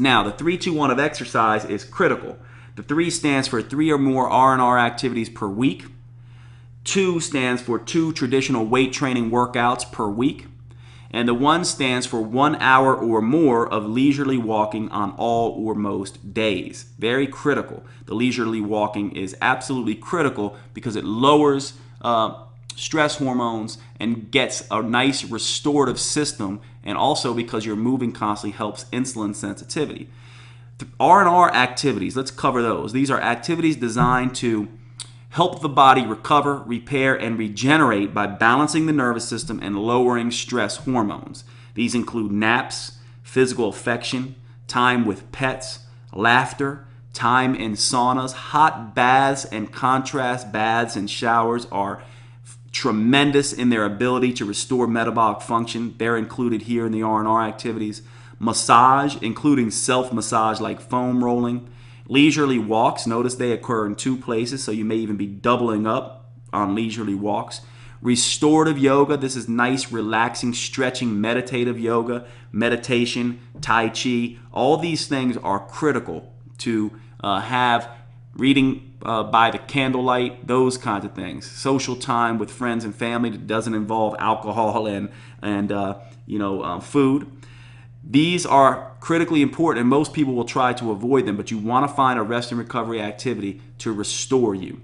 Now, the 3-2-1 of exercise is critical. The 3 stands for 3 or more R&R activities per week. 2 stands for 2 traditional weight training workouts per week. And the 1 stands for 1 hour or more of leisurely walking on all or most days. Very critical. The leisurely walking is absolutely critical because it lowers stress hormones and gets a nice restorative system, and also because you're moving constantly helps insulin sensitivity. R&R activities, let's cover those. These are activities designed to help the body recover, repair, and regenerate by balancing the nervous system and lowering stress hormones. These include naps, physical affection, time with pets, laughter, time in saunas. Hot baths and contrast baths and showers are tremendous in their ability to restore metabolic function. They're included here in the R&R activities. Massage, including self-massage like foam rolling. Leisurely walks, notice they occur in 2 places, so you may even be doubling up on leisurely walks. Restorative yoga, this is nice, relaxing, stretching, meditative yoga, meditation, tai chi. All these things are critical to have. Reading by the candlelight, those kinds of things. Social time with friends and family that doesn't involve alcohol and food. These are critically important, and most people will try to avoid them, but you want to find a rest and recovery activity to restore you.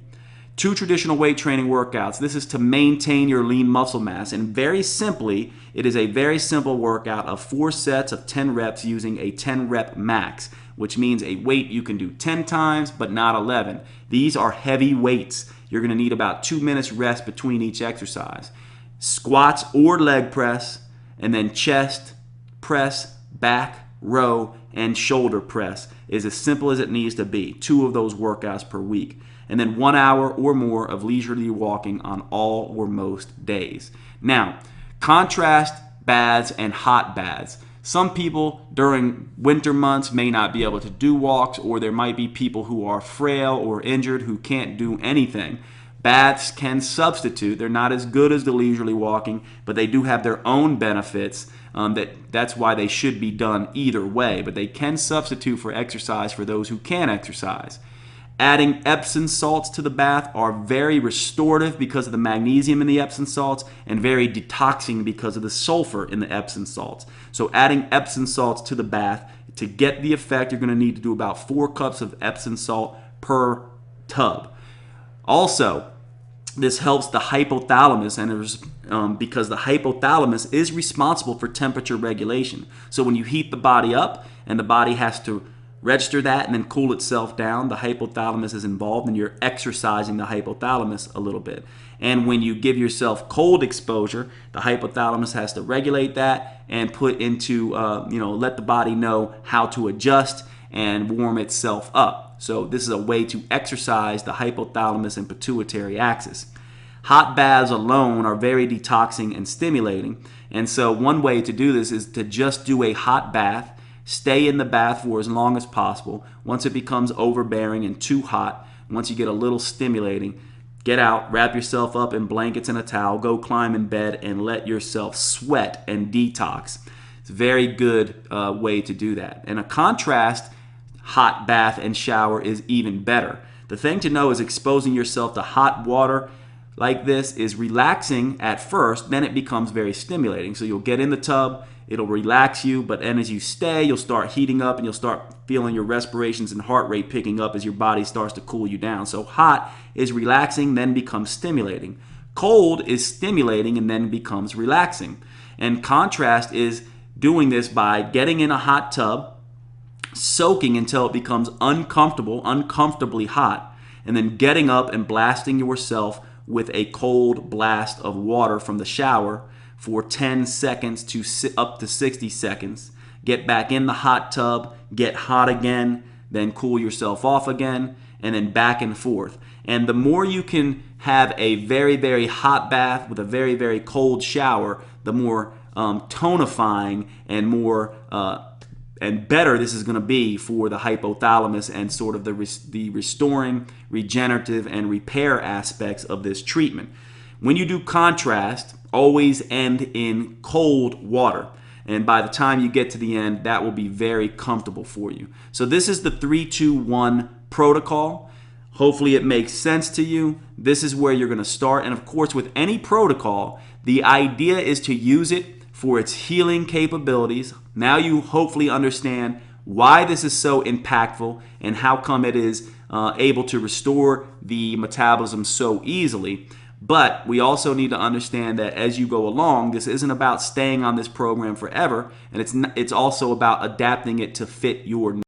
2 traditional weight training workouts. This is to maintain your lean muscle mass, and very simply, it is a very simple workout of 4 sets of 10 reps using a 10 rep max, which means a weight you can do 10 times but not 11. These are heavy weights. You're going to need about 2 minutes rest between each exercise. Squats or leg press, and then chest press, back, row, and shoulder press is as simple as it needs to be. 2 of those workouts per week. And then 1 hour or more of leisurely walking on all or most days. Now, contrast baths and hot baths. Some people during winter months may not be able to do walks, or there might be people who are frail or injured who can't do anything. Baths can substitute. They're not as good as the leisurely walking, but they do have their own benefits. That's why they should be done either way, but they can substitute for exercise for those who can exercise. Adding Epsom salts to the bath are very restorative because of the magnesium in the Epsom salts, and very detoxing because of the sulfur in the Epsom salts. So adding Epsom salts to the bath, to get the effect, you're going to need to do about 4 cups of Epsom salt per tub. Also, this helps the hypothalamus, and because the hypothalamus is responsible for temperature regulation. So when you heat the body up and the body has to register that and then cool itself down, the hypothalamus is involved, and you're exercising the hypothalamus a little bit. And when you give yourself cold exposure, the hypothalamus has to regulate that and put into, let the body know how to adjust and warm itself up. So this is a way to exercise the hypothalamus and pituitary axis. Hot baths alone are very detoxing and stimulating. And so one way to do this is to just do a hot bath. Stay in the bath for as long as possible. Once it becomes overbearing and too hot, once you get a little stimulating, get out, wrap yourself up in blankets and a towel, go climb in bed, and let yourself sweat and detox. It's a very good way to do that. And a contrast hot bath and shower is even better. The thing to know is exposing yourself to hot water like this is relaxing at first, then it becomes very stimulating. So you'll get in the tub, it'll relax you, but then as you stay, you'll start heating up and you'll start feeling your respirations and heart rate picking up as your body starts to cool you down. So hot is relaxing, then becomes stimulating. Cold is stimulating and then becomes relaxing. And contrast is doing this by getting in a hot tub, soaking until it becomes uncomfortably hot, and then getting up and blasting yourself with a cold blast of water from the shower for 10 seconds to up to 60 seconds. Get back in the hot tub, get hot again, then cool yourself off again, and then back and forth. And the more you can have a very, very hot bath with a very, very cold shower, the more tonifying and more and better this is going to be for the hypothalamus and sort of the restoring, regenerative, and repair aspects of this treatment. When you do contrast, always end in cold water. And by the time you get to the end, that will be very comfortable for you. So this is the 3-2-1 protocol. Hopefully it makes sense to you. This is where you're going to start. And of course, with any protocol, the idea is to use it for its healing capabilities. Now you hopefully understand why this is so impactful and how come it is able to restore the metabolism so easily. But we also need to understand that as you go along, this isn't about staying on this program forever, and it's also about adapting it to fit your